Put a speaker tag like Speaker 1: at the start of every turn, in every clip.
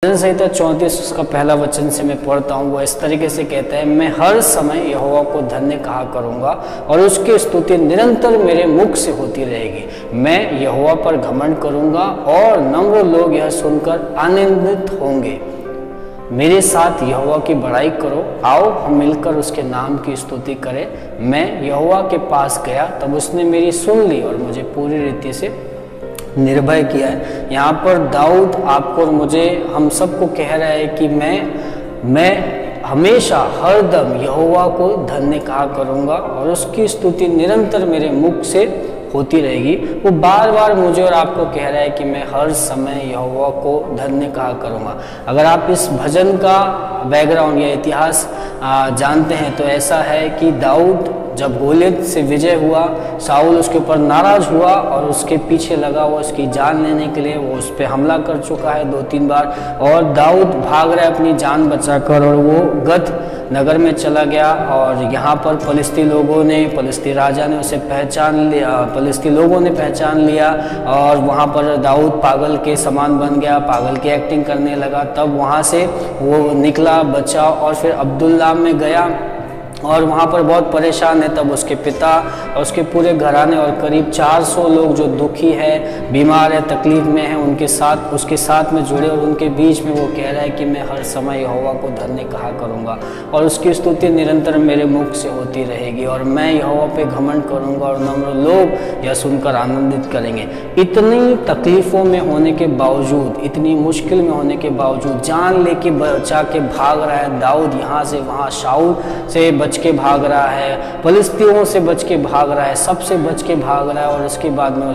Speaker 1: भजन संहिता 34 उसका पहला वचन से मैं पढ़ता हूँ। वो इस तरीके से कहता है, मैं हर समय यहोवा को धन्य कहा करूँगा और उसकी स्तुति निरंतर मेरे मुख से होती रहेगी। मैं यहोवा पर घमंड करूँगा और नम्र लोग यह सुनकर आनंदित होंगे। मेरे साथ यहोवा की बड़ाई करो, आओ हम मिलकर उसके नाम की स्तुति करें। मैं यहोवा के पास गया, तब उसने मेरी सुन ली और मुझे पूरी रीति से निर्भय किया है। यहाँ पर दाऊद आपको और मुझे, हम सबको कह रहा है कि मैं हमेशा हर दम यहोवा को धन्य कहा करूँगा और उसकी स्तुति निरंतर मेरे मुख से होती रहेगी। वो बार बार मुझे और आपको कह रहा है कि मैं हर समय यहोवा को धन्य कहा करूँगा। अगर आप इस भजन का बैकग्राउंड या इतिहास जानते हैं तो ऐसा है कि दाऊद जब गोलियत से विजय हुआ, शाऊल उसके ऊपर नाराज हुआ और उसके पीछे लगा हुआ उसकी जान लेने के लिए। वो उस पर हमला कर चुका है 2-3 बार और दाऊद भाग रहा है अपनी जान बचाकर और वो गत नगर में चला गया। और यहाँ पर फलिस्ती राजा ने उसे पहचान लिया, फलिस्ती लोगों ने पहचान लिया और वहाँ पर दाऊद पागल के समान बन गया, पागल की एक्टिंग करने लगा। तब वहाँ से वो निकला, बचा और फिर अब्दुल्लाम में गया और वहाँ पर बहुत परेशान है। तब उसके पिता और उसके पूरे घराने और करीब 400 लोग जो दुखी है, बीमार है, तकलीफ में है, उसके साथ में जुड़े और उनके बीच में वो कह रहा है कि मैं हर समय यहोवा को धन्य कहा करूँगा और उसकी स्तुति निरंतर मेरे मुख से होती रहेगी और मैं यहोवा पे घमंड करूँगा और नम्र लोग यह सुनकर आनंदित करेंगे। इतनी तकलीफ़ों में होने के बावजूद, इतनी मुश्किल में होने के बावजूद जान लेके बचा के भाग रहा है दाऊद, यहाँ से वहाँ शाऊल से बच के भाग रहा है, फलिस्तियों से बच के भाग रहा है, सबसे बच के भाग रहा है। और उसके बाद में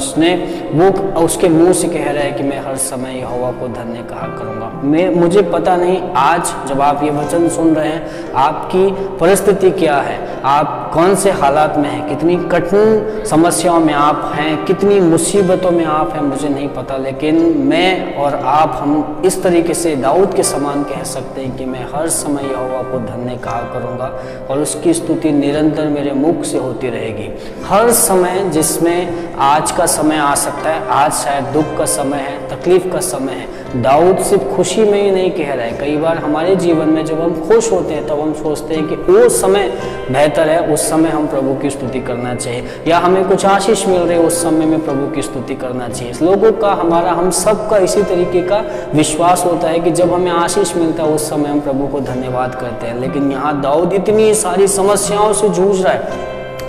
Speaker 1: वो उसके मुंह से कह रहा है कि मैं हर समय यहोवा को धन्य कहा करूँगा। मुझे पता नहीं आज जब आप ये वचन सुन रहे हैं आपकी परिस्थिति क्या है, आप कौन से हालात में हैं, कितनी कठिन समस्याओं में आप हैं, कितनी मुसीबतों में आप हैं, मुझे नहीं पता। लेकिन मैं और आप, हम इस तरीके से दाऊद के समान कह सकते हैं कि मैं हर समय यहोवा को धन्य कहा करूँगा और उसकी स्तुति निरंतर मेरे मुख से होती रहेगी। हर समय जिसमें आज का समय आ सकता है, आज शायद दुख का समय है, तकलीफ का समय है। दाऊद सिर्फ खुशी में ही नहीं कह रहा है। कई बार हमारे जीवन में जब हम खुश होते हैं तब हम सोचते हैं कि वो समय बेहतर है, उस समय हम प्रभु की स्तुति करना चाहिए, या हमें कुछ आशीष मिल रही है उस समय में प्रभु की स्तुति करना चाहिए। लोगों का, हमारा, हम सब का इसी तरीके का विश्वास होता है कि जब हमें आशीष मिलता है उस समय हम प्रभु को धन्यवाद करते हैं। लेकिन यहाँ दाऊद इतनी सारी समस्याओं से जूझ रहा है,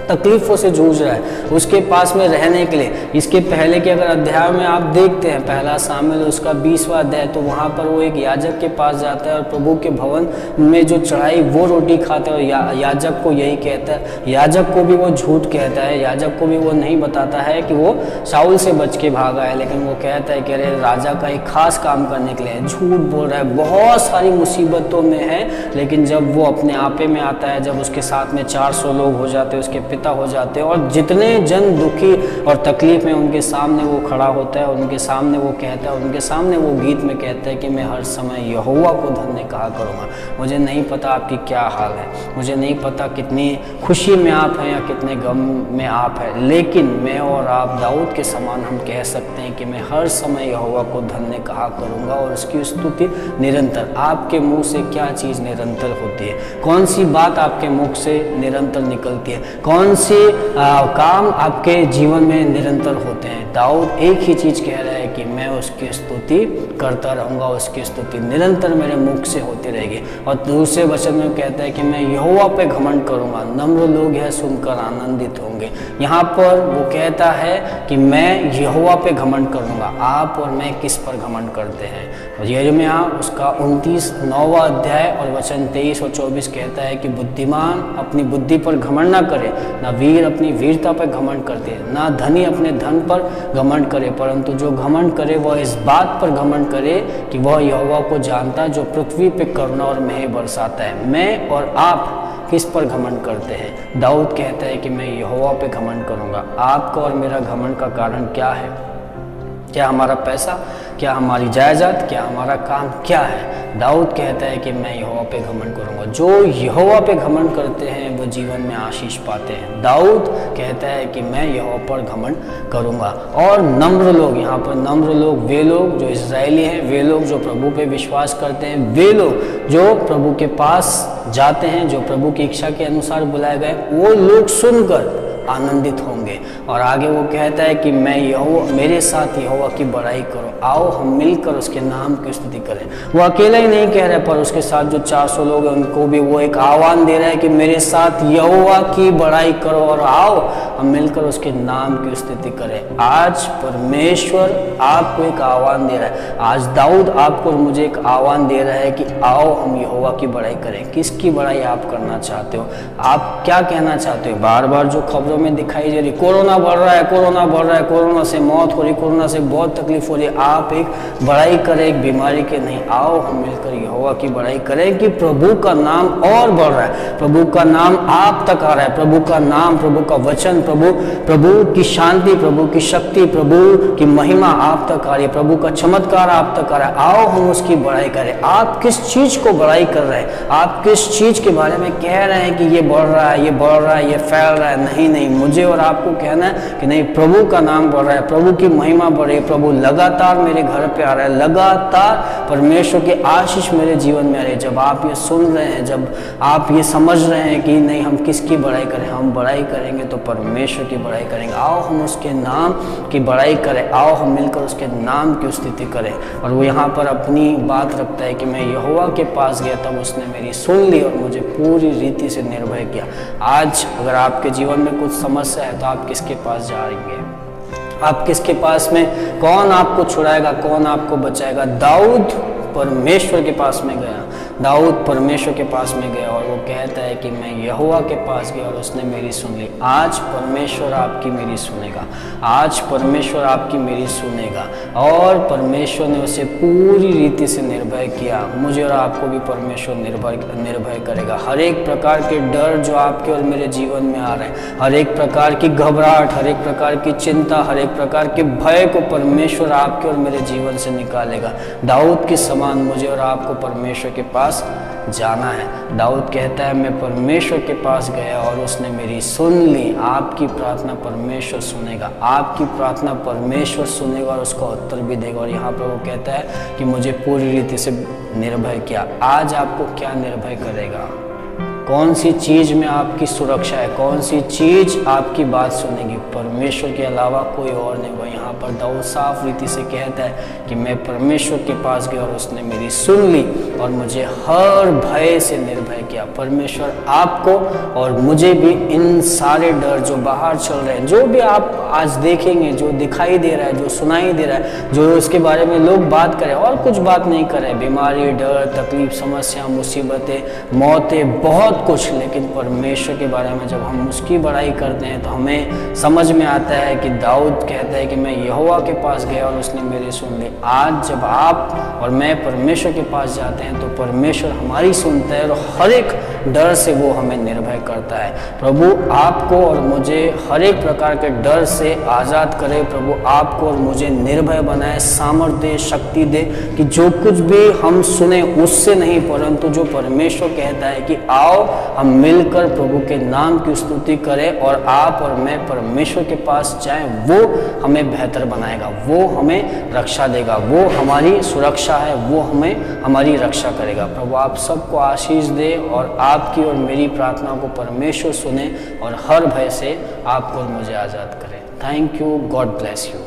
Speaker 1: तकलीफ़ों से जूझ रहा है उसके पास में रहने के लिए। इसके पहले के अगर अध्याय में आप देखते हैं, पहला शामिल उसका 20वां अध्याय, तो वहाँ पर वो एक याजक के पास जाता है और प्रभु के भवन में जो चढ़ाई वो रोटी खाता है और याजक को यही कहता है, याजक को भी वो झूठ कहता है, याजक को भी वो नहीं बताता है कि वो शाऊल से बच के भागा है, लेकिन वो कहता है कि अरे राजा का एक खास काम करने के लिए, झूठ बोल रहा है, बहुत सारी मुसीबतों में है। लेकिन जब वो अपने आपे में आता है, जब उसके साथ में 400 लोग हो जाते हैं, उसके हो जाते हैं और जितने जन दुखी और तकलीफ में उनके सामने वो खड़ा होता है, उनके सामने वो कहता है, उनके सामने वो गीत में कहता है कि मैं हर समय यहोवा को धन्य कहा करूँगा। मुझे नहीं पता आपकी क्या हाल है, मुझे नहीं पता कितनी खुशी में आप हैं या कितने गम में आप हैं, लेकिन मैं और आप दाऊद के समान हम कह सकते हैं कि मैं हर समय यहोवा को धन्य कहा करूँगा और उसकी स्तुति निरंतर। आपके मुँह से क्या चीज़ निरंतर होती है, कौन सी बात आपके मुख से निरंतर निकलती है, कौन से काम आपके जीवन में निरंतर होते हैं। दाऊद एक ही चीज़ कह रहा है कि मैं उसकी स्तुति करता रहूँगा, उसकी स्तुति निरंतर मेरे मुख से होती रहेगी। और दूसरे वचन में कहता है कि मैं यहोवा पे घमंड करूँगा, नम्र लोग यह सुनकर आनंदित होंगे। यहाँ पर वो कहता है कि मैं यहोवा पे घमंड करूँगा। आप और मैं किस पर घमंड करते हैं? यिर्मयाह उसका 29वां अध्याय और वचन 23 और 24 कहता है कि बुद्धिमान अपनी बुद्धि पर घमंड ना करे, ना वीर अपनी वीरता पर घमंड करते, ना धनी अपने धन पर घमंड करे, परंतु जो घमंड करे वह इस बात पर घमंड करे कि वह यहोवा को जानता है जो पृथ्वी पे करुणा और मेह बरसाता है। मैं और आप किस पर घमंड करते हैं? दाऊद कहता है कि मैं यहोवा पे घमंड करूँगा। आपका और मेरा घमंड का कारण क्या है? क्या हमारा पैसा? क्या हमारी जायदाद, क्या हमारा काम क्या है। दाऊद कहता है कि मैं यहोवा पे घमंड करूंगा। जो यहोवा पे घमंड करते हैं वो जीवन में आशीष पाते हैं। दाऊद कहता है कि मैं यहोवा पर घमंड करूंगा। और नम्र लोग, यहाँ पर नम्र लोग वे लोग जो इजरायली हैं, वे लोग जो प्रभु पे विश्वास करते हैं, वे लोग जो प्रभु के पास जाते हैं, जो प्रभु की इच्छा के अनुसार बुलाए गए, वो लोग सुनकर आनंदित होंगे। और आगे वो कहता है कि मैं यहोवा, मेरे साथ यहोवा की बड़ाई करो, आओ हम मिलकर उसके नाम की स्तुति करें। वो अकेला ही नहीं कह रहा, पर उसके साथ जो 400 लोग हैं उनको भी वो एक आह्वान दे रहा है कि मेरे साथ यहोवा की बड़ाई करो और आओ हम मिलकर उसके नाम की स्तुति करें। आज परमेश्वर आपको एक आह्वान दे रहा है। आज दाऊद आपको और मुझे एक आह्वान दे रहा है कि आओ हम यहोवा की बड़ाई करें। किसकी बड़ाई आप करना चाहते हो? आप क्या कहना चाहते हो? बार बार जो खबरों में दिखाई दे रही, कोरोना बढ़ रहा है, कोरोना बढ़ रहा है, कोरोना से मौत हो रही, कोरोना से बहुत तकलीफ हो रही है, आप एक बड़ाई करें एक बीमारी के नहीं। आओ हम मिलकर यहोवा की बड़ाई करें कि प्रभु का नाम और बढ़ रहा है, प्रभु का नाम आप तक आ रहा है, प्रभु का नाम, प्रभु का वचन, प्रभु की शांति, प्रभु की शक्ति, प्रभु की महिमा आप तक आ रही है, प्रभु का चमत्कार आप तक आ रहा है। आओ हम उसकी बड़ाई करें। आप किस चीज को बड़ाई कर रहे हैं? आप किस चीज के बारे में कह रहे हैं कि ये बढ़ रहा है, ये बढ़ रहा है, ये फैल रहा है? नहीं, मुझे और आपको कहना है कि नहीं, प्रभु का नाम बढ़ रहा है, प्रभु की महिमा बढ़ रही है, प्रभु लगातार मेरे घर पे आ रहा है, लगातार परमेश्वर की आशीष मेरे जीवन में आ रही है। जब आप ये सुन रहे हैं, जब आप ये समझ रहे हैं कि नहीं हम किसकी बड़ाई करें, हम बड़ाई करेंगे तो परमेश्वर की बड़ाई करेंगे। आओ हम उसके नाम की बड़ाई करें, आओ हम मिलकर उसके नाम की स्तुति करें। और वो यहाँ पर अपनी बात रखता है कि मैं यहोवा के पास गया तब उसने मेरी सुन ली और मुझे पूरी रीति से निर्भय किया। आज अगर आपके जीवन में कुछ समस्या है तो आप किसके पास जाएंगे? आप किसके पास में? कौन आपको छुड़ाएगा, कौन आपको बचाएगा? दाऊद परमेश्वर के पास में गया, दाऊद परमेश्वर के पास में गया और वो कहता है कि मैं यहोवा के पास गया और उसने मेरी सुन ली। आज परमेश्वर आपकी मेरी सुनेगा, आज परमेश्वर आपकी मेरी सुनेगा। और परमेश्वर ने उसे पूरी रीति से निर्भय किया। मुझे और आपको भी परमेश्वर निर्भय करेगा। हर एक प्रकार के डर जो आपके और मेरे जीवन में आ रहे हैं, हर एक प्रकार की घबराहट, हर एक प्रकार की चिंता, हर एक प्रकार के भय को परमेश्वर आपके और मेरे जीवन से निकालेगा। दाऊद के समान मुझे और आपको परमेश्वर के पास जाना है। दाऊद कहता है मैं परमेश्वर के पास गया और उसने मेरी सुन ली। आपकी प्रार्थना परमेश्वर सुनेगा, आपकी प्रार्थना परमेश्वर सुनेगा और उसका उत्तर भी देगा। और यहाँ पर वो कहता है कि मुझे पूरी रीति से निर्भय किया। आज आपको क्या निर्भय करेगा? कौन सी चीज़ में आपकी सुरक्षा है? कौन सी चीज़ आपकी बात सुनेगी? परमेश्वर के अलावा कोई और नहीं होगा। यहाँ पर दाऊद साफ रीति से कहता है कि मैं परमेश्वर के पास गया और उसने मेरी सुन ली और मुझे हर भय से निर्भय किया। परमेश्वर आपको और मुझे भी इन सारे डर जो बाहर चल रहे हैं, जो भी आप आज देखेंगे, जो दिखाई दे रहा है, जो सुनाई दे रहा है, जो उसके बारे में लोग बात करें और कुछ बात नहीं करें, बीमारी, डर, तकलीफ, समस्या, मुसीबतें, मौतें, बहुत कुछ, लेकिन परमेश्वर के बारे में जब हम उसकी बड़ाई करते हैं तो हमें समझ में आता है कि दाऊद कहता है कि मैं यहोवा के पास गया और उसने मेरी सुन ली। आज जब आप और मैं परमेश्वर के पास जाते हैं तो परमेश्वर हमारी सुनता है और हर एक डर से वो हमें निर्भय करता है। प्रभु आपको और मुझे हर एक प्रकार के डर से आज़ाद करे। प्रभु आपको और मुझे निर्भय बनाए, सामर्थ्य दे, शक्ति दे कि जो कुछ भी हम सुने उससे नहीं, परंतु जो परमेश्वर कहता है कि आओ हम मिलकर प्रभु के नाम की स्तुति करें और आप और मैं परमेश्वर के पास जाएं, वो हमें बेहतर बनाएगा, वो हमें रक्षा देगा, वो हमारी सुरक्षा है, वो हमें हमारी रक्षा करेगा। प्रभु आप सबको आशीष दे और आपकी और मेरी प्रार्थना को परमेश्वर सुने और हर भय से आपको और मुझे आज़ाद करें। Thank you, God bless you.